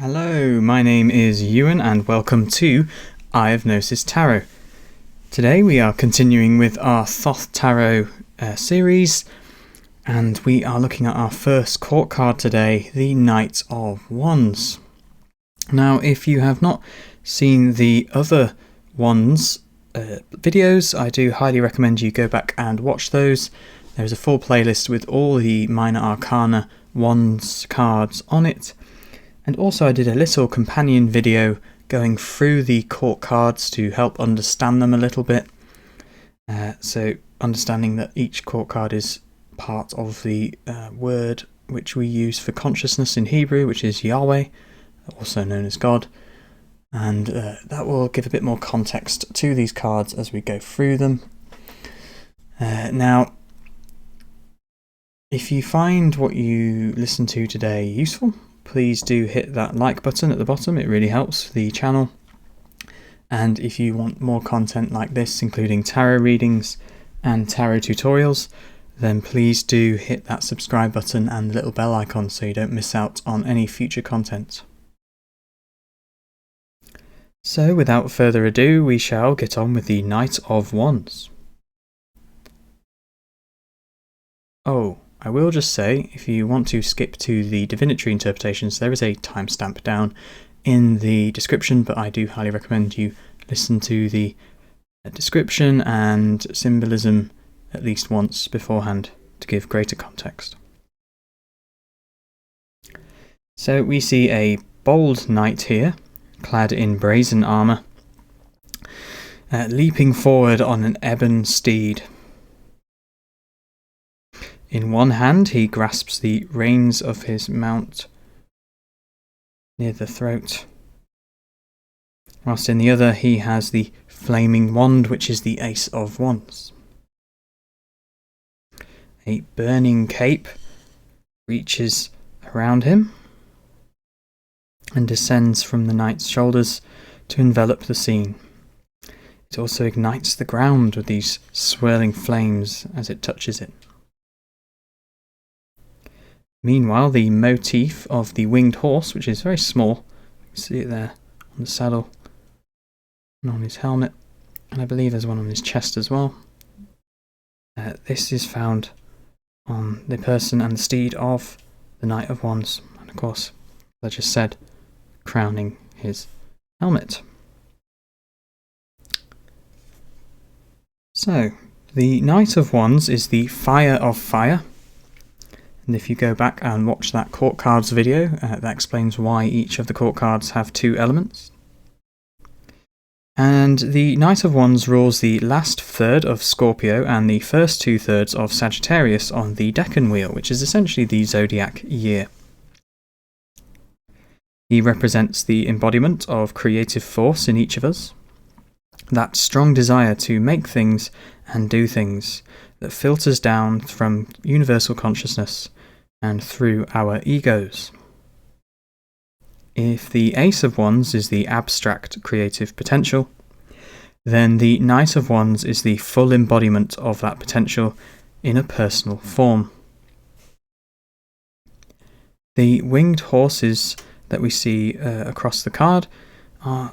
Hello, my name is Ewan and welcome to Eye of Gnosis Tarot. Today we are continuing with our Thoth Tarot series, and we are looking at our first court card today, the Knight of Wands. Now, if you have not seen the other Wands videos, I do highly recommend you go back and watch those. There's a full playlist with all the Minor Arcana Wands cards on it. And also I did a little companion video going through the court cards to help understand them a little bit. So understanding that each court card is part of the word which we use for consciousness in Hebrew, which is Yahweh, also known as God. And that will give a bit more context to these cards as we go through them. Now, if you find what you listen to today useful, please do hit that like button at the bottom, it really helps the channel. And if you want more content like this, including tarot readings and tarot tutorials, then please do hit that subscribe button and the little bell icon so you don't miss out on any future content. So without further ado, we shall get on with the Knight of Wands. Oh, I will just say, if you want to skip to the Divinatory Interpretations, there is a timestamp down in the description, but I do highly recommend you listen to the description and symbolism at least once beforehand to give greater context. So we see a bold knight here, clad in brazen armour, leaping forward on an ebon steed. In one hand he grasps the reins of his mount near the throat, whilst in the other he has the flaming wand, which is the Ace of Wands. A burning cape reaches around him and descends from the knight's shoulders to envelop the scene. It also ignites the ground with these swirling flames as it touches it. Meanwhile, the motif of the winged horse, which is very small, you can see it there on the saddle and on his helmet, and I believe there's one on his chest as well. This is found on the person and the steed of the Knight of Wands, and of course, as I just said, crowning his helmet. So, the Knight of Wands is the Fire of Fire. And if you go back and watch that court cards video, that explains why each of the court cards have two elements. And the Knight of Wands rules the last third of Scorpio and the first 2/3 of Sagittarius on the Decan wheel, which is essentially the zodiac year. He represents the embodiment of creative force in each of us, that strong desire to make things and do things that filters down from universal consciousness and through our egos. If the Ace of Wands is the abstract creative potential, then the Knight of Wands is the full embodiment of that potential in a personal form. The winged horses that we see across the card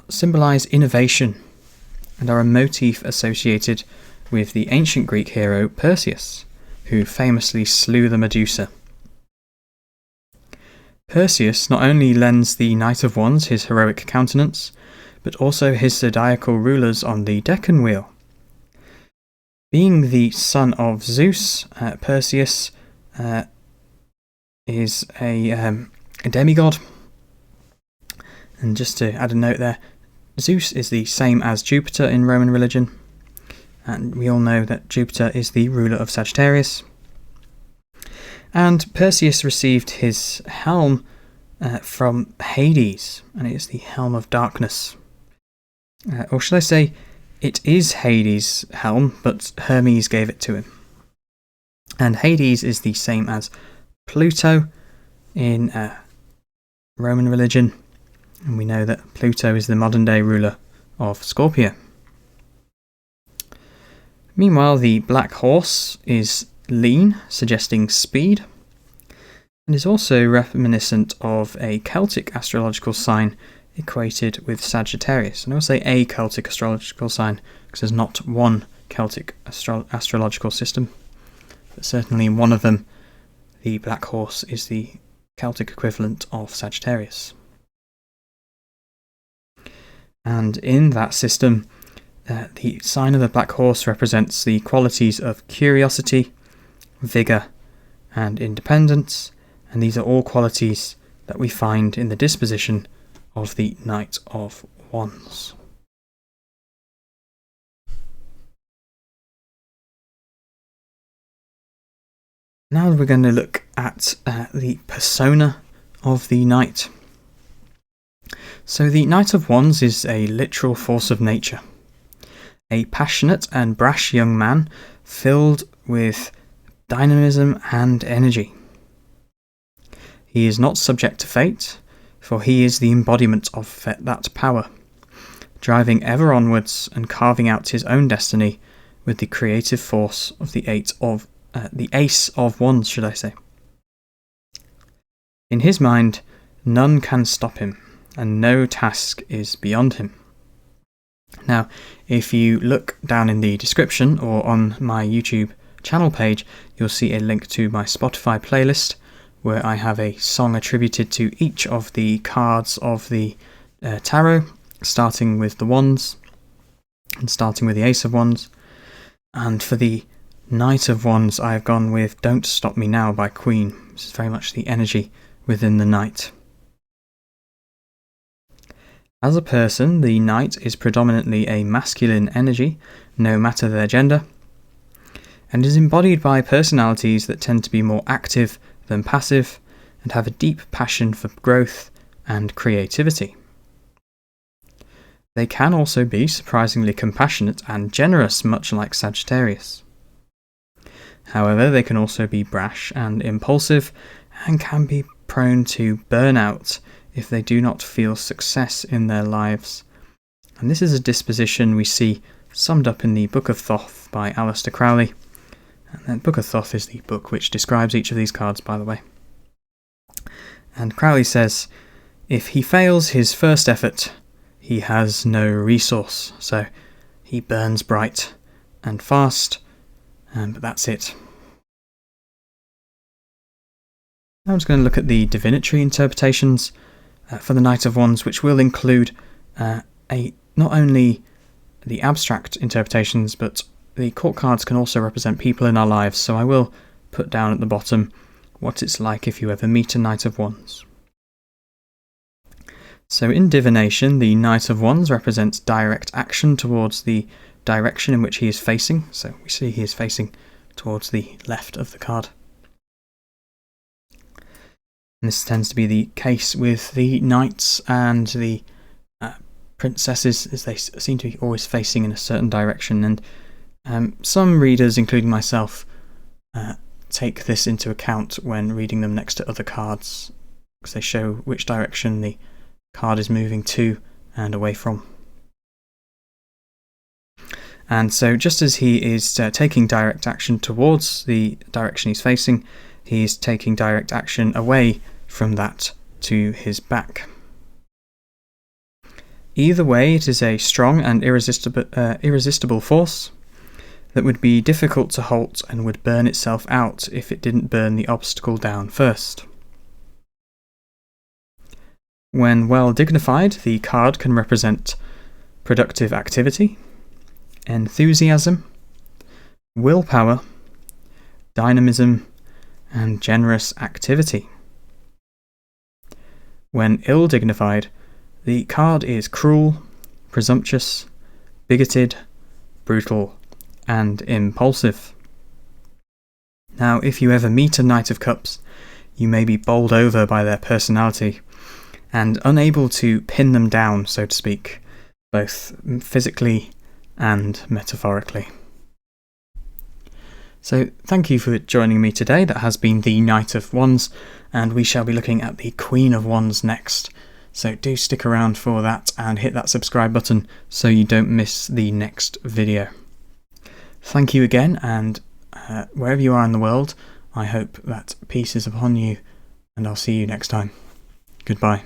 symbolise innovation and are a motif associated with the ancient Greek hero Perseus, who famously slew the Medusa. Perseus not only lends the Knight of Wands his heroic countenance, but also his zodiacal rulers on the Decan wheel. Being the son of Zeus, Perseus is a demigod. And just to add a note there, Zeus is the same as Jupiter in Roman religion, and we all know that Jupiter is the ruler of Sagittarius. And Perseus received his helm from Hades, and it is the Helm of Darkness. Or should I say, it is Hades' helm, but Hermes gave it to him. And Hades is the same as Pluto in Roman religion, and we know that Pluto is the modern-day ruler of Scorpio. Meanwhile, the black horse is lean, suggesting speed. and is also reminiscent of a Celtic astrological sign equated with Sagittarius. And I will say a Celtic astrological sign because there's not one Celtic astrological system, but certainly in one of them, the black horse is the Celtic equivalent of Sagittarius. And in that system, the sign of the black horse represents the qualities of curiosity, vigour, and independence, and these are all qualities that we find in the disposition of the Knight of Wands. Now we're going to look at the persona of the Knight. So the Knight of Wands is a literal force of nature, a passionate and brash young man filled with dynamism and energy. He is not subject to fate, for he is the embodiment of that power, driving ever onwards and carving out his own destiny with the creative force of the Ace of Wands, should I say. In his mind, none can stop him, and no task is beyond him. Now, if you look down in the description or on my YouTube channel page, you'll see a link to my Spotify playlist where I have a song attributed to each of the cards of the tarot, starting with the Wands and starting with the Ace of Wands. And for the Knight of Wands, I have gone with Don't Stop Me Now by Queen. This is very much the energy within the Knight. As a person, the Knight is predominantly a masculine energy, no matter their gender, and is embodied by personalities that tend to be more active than passive and have a deep passion for growth and creativity. They can also be surprisingly compassionate and generous, much like Sagittarius. However, they can also be brash and impulsive and can be prone to burnout if they do not feel success in their lives. And this is a disposition we see summed up in the Book of Thoth by Aleister Crowley. And the Book of Thoth is the book which describes each of these cards, by the way. And Crowley says, if he fails his first effort, he has no resource. So he burns bright and fast, but that's it. Now I'm just going to look at the Divinatory Interpretations for the Knight of Wands, which will include not only the abstract interpretations, but the court cards can also represent people in our lives, so I will put down at the bottom what it's like if you ever meet a Knight of Wands. So in divination, the Knight of Wands represents direct action towards the direction in which he is facing, so we see he is facing towards the left of the card. And this tends to be the case with the knights and the princesses, as they seem to be always facing in a certain direction, and some readers, including myself, take this into account when reading them next to other cards, because they show which direction the card is moving to and away from. And so just as he is taking direct action towards the direction he's facing, he is taking direct action away from that to his back. Either way, it is a strong and irresistible force that would be difficult to halt and would burn itself out if it didn't burn the obstacle down first. When well dignified, the card can represent productive activity, enthusiasm, willpower, dynamism, and generous activity. When ill-dignified, the card is cruel, presumptuous, bigoted, brutal, and impulsive. Now, if you ever meet a Knight of Cups, you may be bowled over by their personality and unable to pin them down, so to speak, both physically and metaphorically. So thank you for joining me today. That has been the Knight of Wands, and we shall be looking at the Queen of Wands next. So do stick around for that and hit that subscribe button so you don't miss the next video. Thank you again, and wherever you are in the world, I hope that peace is upon you and I'll see you next time. Goodbye.